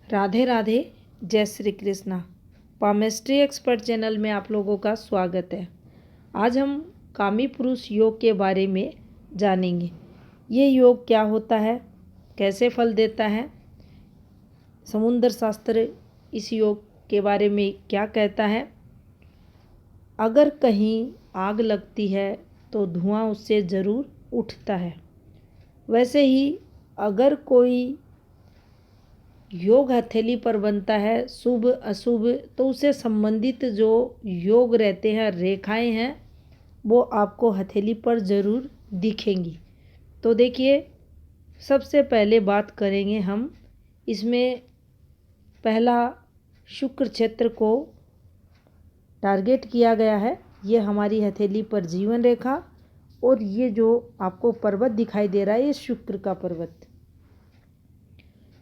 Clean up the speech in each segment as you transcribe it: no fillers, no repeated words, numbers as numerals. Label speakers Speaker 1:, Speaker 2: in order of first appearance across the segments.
Speaker 1: राधे राधे, जय Shri Krishna. Palmistry expert channel में आप लोगों का स्वागत है। आज हम कामी पुरुष योग के बारे में जानेंगे। ये योग क्या होता है, कैसे फल देता है, समुद्र शास्त्र इस योग के बारे में क्या कहता है। अगर कहीं आग लगती है तो धुआं उससे ज़रूर उठता है। वैसे ही अगर कोई योग हथेली पर बनता है, शुभ अशुभ, तो उससे संबंधित जो योग रहते हैं, रेखाएं हैं, वो आपको हथेली पर ज़रूर दिखेंगी। तो देखिए, सबसे पहले बात करेंगे हम इसमें। पहला शुक्र क्षेत्र को टारगेट किया गया है। ये हमारी हथेली पर जीवन रेखा, और ये जो आपको पर्वत दिखाई दे रहा है, ये शुक्र का पर्वत।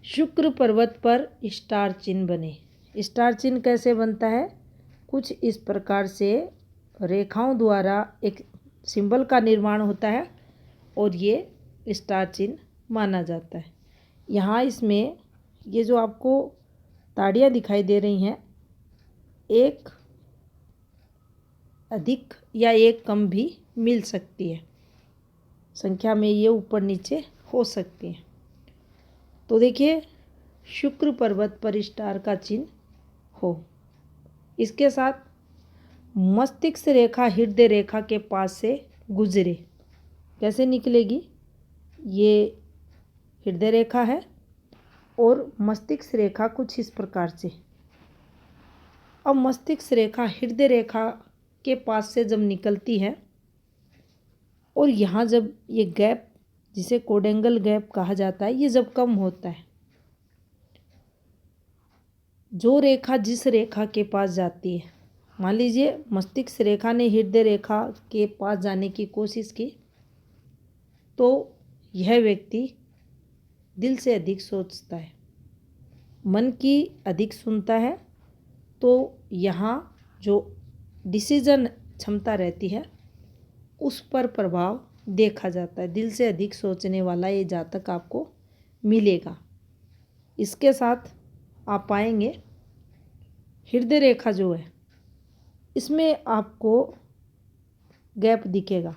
Speaker 1: शुक्र पर्वत पर स्टार चिन्ह बने। स्टार चिन्ह कैसे बनता है? कुछ इस प्रकार से रेखाओं द्वारा एक सिंबल का निर्माण होता है और ये स्टार चिन्ह माना जाता है। यहाँ इसमें ये जो आपको ताड़ियाँ दिखाई दे रही हैं, एक अधिक या एक कम भी मिल सकती है। संख्या में ये ऊपर नीचे हो सकती है। तो देखिए, शुक्र पर्वत पर स्टार का चिन्ह हो, इसके साथ मस्तिष्क रेखा हृदय रेखा के पास से गुजरे। कैसे निकलेगी? ये हृदय रेखा है और मस्तिष्क रेखा कुछ इस प्रकार से। अब मस्तिष्क रेखा हृदय रेखा के पास से जब निकलती है और यहाँ जब ये गैप, जिसे कोडेंगल गैप कहा जाता है, ये जब कम होता है, जो रेखा जिस रेखा के पास जाती है, मान लीजिए मस्तिष्क रेखा ने हृदय रेखा के पास जाने की कोशिश की, तो यह व्यक्ति दिल से अधिक सोचता है, मन की अधिक सुनता है। तो यहाँ जो डिसीजन क्षमता रहती है, उस पर प्रभाव देखा जाता है। दिल से अधिक सोचने वाला ये जातक आपको मिलेगा। इसके साथ आप पाएंगे हृदय रेखा जो है, इसमें आपको गैप दिखेगा।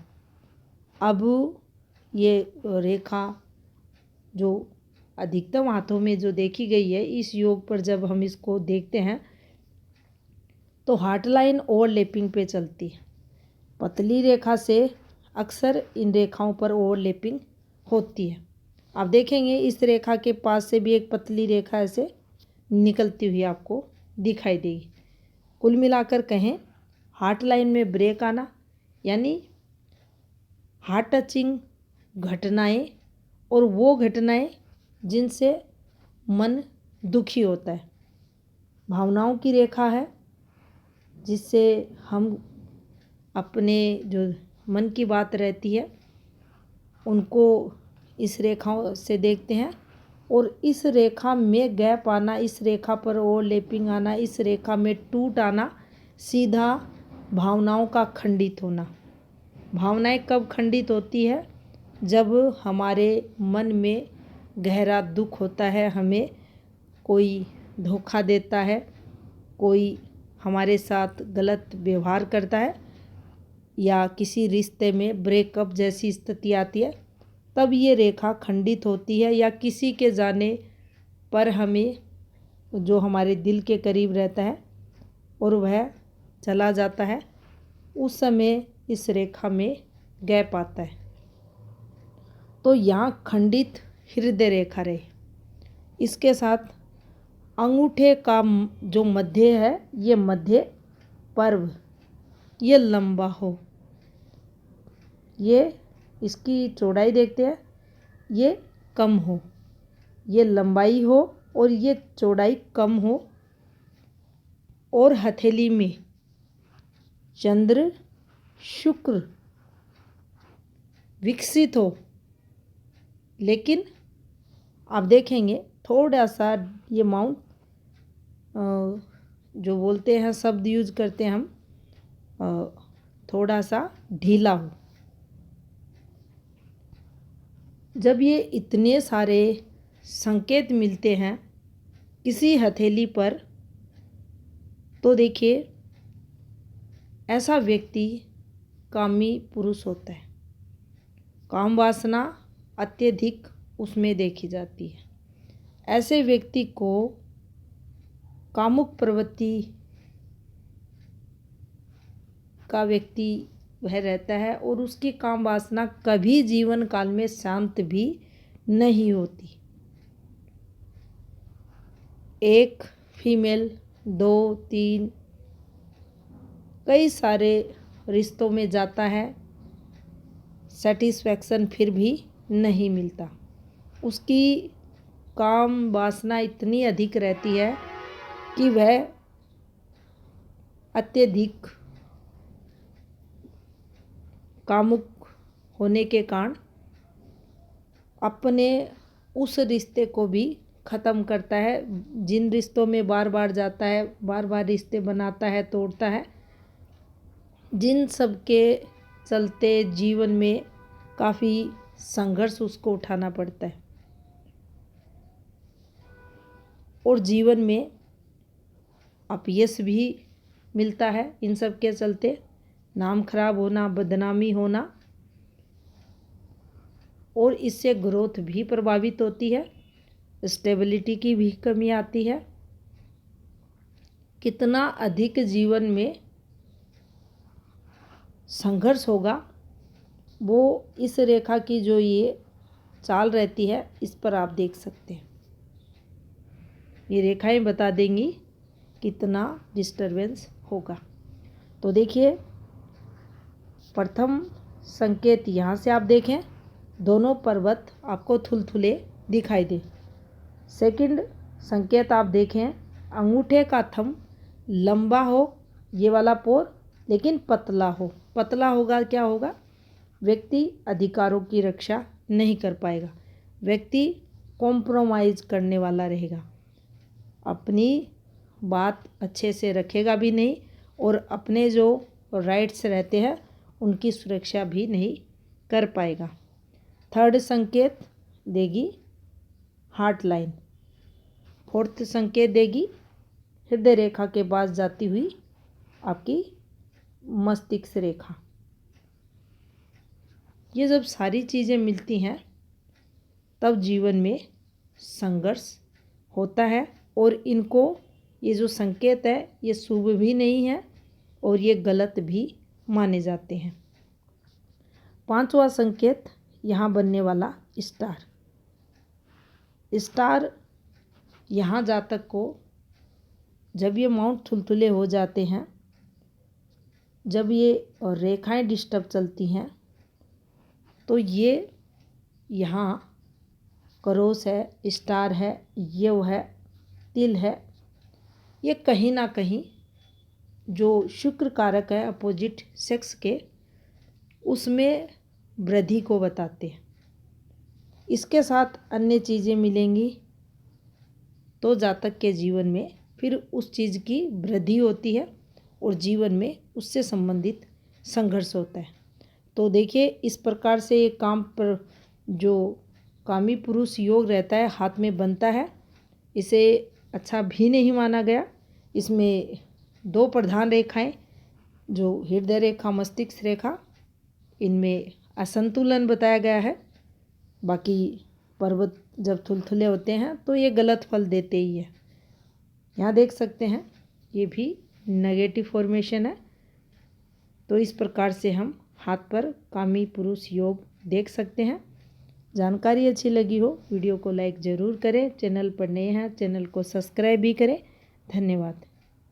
Speaker 1: अब ये रेखा जो अधिकतम हाथों में जो देखी गई है, इस योग पर जब हम इसको देखते हैं तो हार्ट लाइन ओवरलैपिंग पे चलती है। पतली रेखा से अक्सर इन रेखाओं पर ओवरलैपिंग होती है। आप देखेंगे इस रेखा के पास से भी एक पतली रेखा ऐसे निकलती हुई आपको दिखाई देगी। कुल मिलाकर कहें, हार्ट लाइन में ब्रेक आना, यानी हार्ट टचिंग घटनाएं, और वो घटनाएं जिनसे मन दुखी होता है। भावनाओं की रेखा है, जिससे हम अपने जो मन की बात रहती है उनको इस रेखाओं से देखते हैं। और इस रेखा में गैप आना, इस रेखा पर ओवरलैपिंग आना, इस रेखा में टूट आना, सीधा भावनाओं का खंडित होना। भावनाएं कब खंडित होती है? जब हमारे मन में गहरा दुख होता है, हमें कोई धोखा देता है, कोई हमारे साथ गलत व्यवहार करता है, या किसी रिश्ते में ब्रेकअप जैसी स्थिति आती है, तब ये रेखा खंडित होती है। या किसी के जाने पर हमें, जो हमारे दिल के करीब रहता है और वह चला जाता है, उस समय इस रेखा में गैप आता है। तो यहाँ खंडित हृदय रेखा रहे। इसके साथ अंगूठे का जो मध्य है, ये मध्य पर्व, ये लंबा हो, ये इसकी चौड़ाई देखते हैं, ये कम हो, ये लंबाई हो और ये चौड़ाई कम हो, और हथेली में चंद्र शुक्र विकसित हो। लेकिन आप देखेंगे थोड़ा सा ये माउंट, जो बोलते हैं, शब्द यूज करते हैं हम, थोड़ा सा ढीला हो। जब ये इतने सारे संकेत मिलते हैं किसी हथेली पर, तो देखिए ऐसा व्यक्ति कामी पुरुष होता है। काम वासना अत्यधिक उसमें देखी जाती है। ऐसे व्यक्ति को कामुक प्रवृत्ति का व्यक्ति वह रहता है और उसकी काम वासना कभी जीवन काल में शांत भी नहीं होती। एक फीमेल, 2, 3 कई सारे रिश्तों में जाता है, सेटिस्फैक्शन फिर भी नहीं मिलता। उसकी काम वासना इतनी अधिक रहती है कि वह अत्यधिक कामुक होने के कारण अपने उस रिश्ते को भी ख़त्म करता है। जिन रिश्तों में बार बार जाता है, बार बार रिश्ते बनाता है, तोड़ता है, जिन सब के चलते जीवन में काफ़ी संघर्ष उसको उठाना पड़ता है और जीवन में अपयश भी मिलता है। इन सब के चलते नाम खराब होना, बदनामी होना, और इससे ग्रोथ भी प्रभावित होती है, स्टेबिलिटी की भी कमी आती है। कितना अधिक जीवन में संघर्ष होगा वो इस रेखा की जो ये चाल रहती है इस पर आप देख सकते हैं। ये रेखाएं बता देंगी कितना डिस्टरबेंस होगा। तो देखिए प्रथम संकेत यहाँ से आप देखें, दोनों पर्वत आपको थुलथुले दिखाई दे। सेकंड संकेत आप देखें, अंगूठे का थंब लंबा हो, ये वाला पोर, लेकिन पतला हो। पतला होगा क्या होगा, व्यक्ति अधिकारों की रक्षा नहीं कर पाएगा, व्यक्ति कॉम्प्रोमाइज़ करने वाला रहेगा, अपनी बात अच्छे से रखेगा भी नहीं और अपने जो राइट्स रहते हैं उनकी सुरक्षा भी नहीं कर पाएगा। थर्ड संकेत देगी हार्ट लाइन। फोर्थ संकेत देगी हृदय रेखा के पास जाती हुई आपकी मस्तिष्क रेखा। ये जब सारी चीज़ें मिलती हैं तब जीवन में संघर्ष होता है और इनको, ये जो संकेत है ये शुभ भी नहीं है और ये गलत भी माने जाते हैं। पांचवा संकेत यहाँ बनने वाला स्टार। स्टार यहाँ जातक को जब ये माउंट थुलथुले हो जाते हैं, जब ये रेखाएं डिस्टर्ब चलती हैं, तो ये यहाँ क्रोस है, स्टार है, यव है, तिल है, ये कहीं ना कहीं जो शुक्र कारक है अपोजिट सेक्स के, उसमें वृद्धि को बताते हैं। इसके साथ अन्य चीज़ें मिलेंगी तो जातक के जीवन में फिर उस चीज़ की वृद्धि होती है और जीवन में उससे संबंधित संघर्ष होता है। तो देखिए इस प्रकार से ये काम पर जो कामी पुरुष योग रहता है हाथ में बनता है, इसे अच्छा भी नहीं माना गया। इसमें दो प्रधान रेखाएं जो हृदय रेखा, मस्तिष्क रेखा, इनमें असंतुलन बताया गया है। बाकी पर्वत जब थुलथुले होते हैं तो ये गलत फल देते ही है। यहाँ देख सकते हैं ये भी नेगेटिव फॉर्मेशन है। तो इस प्रकार से हम हाथ पर कामी पुरुष योग देख सकते हैं। जानकारी अच्छी लगी हो वीडियो को लाइक ज़रूर करें, चैनल पर नए हैं चैनल को सब्सक्राइब भी करें। धन्यवाद।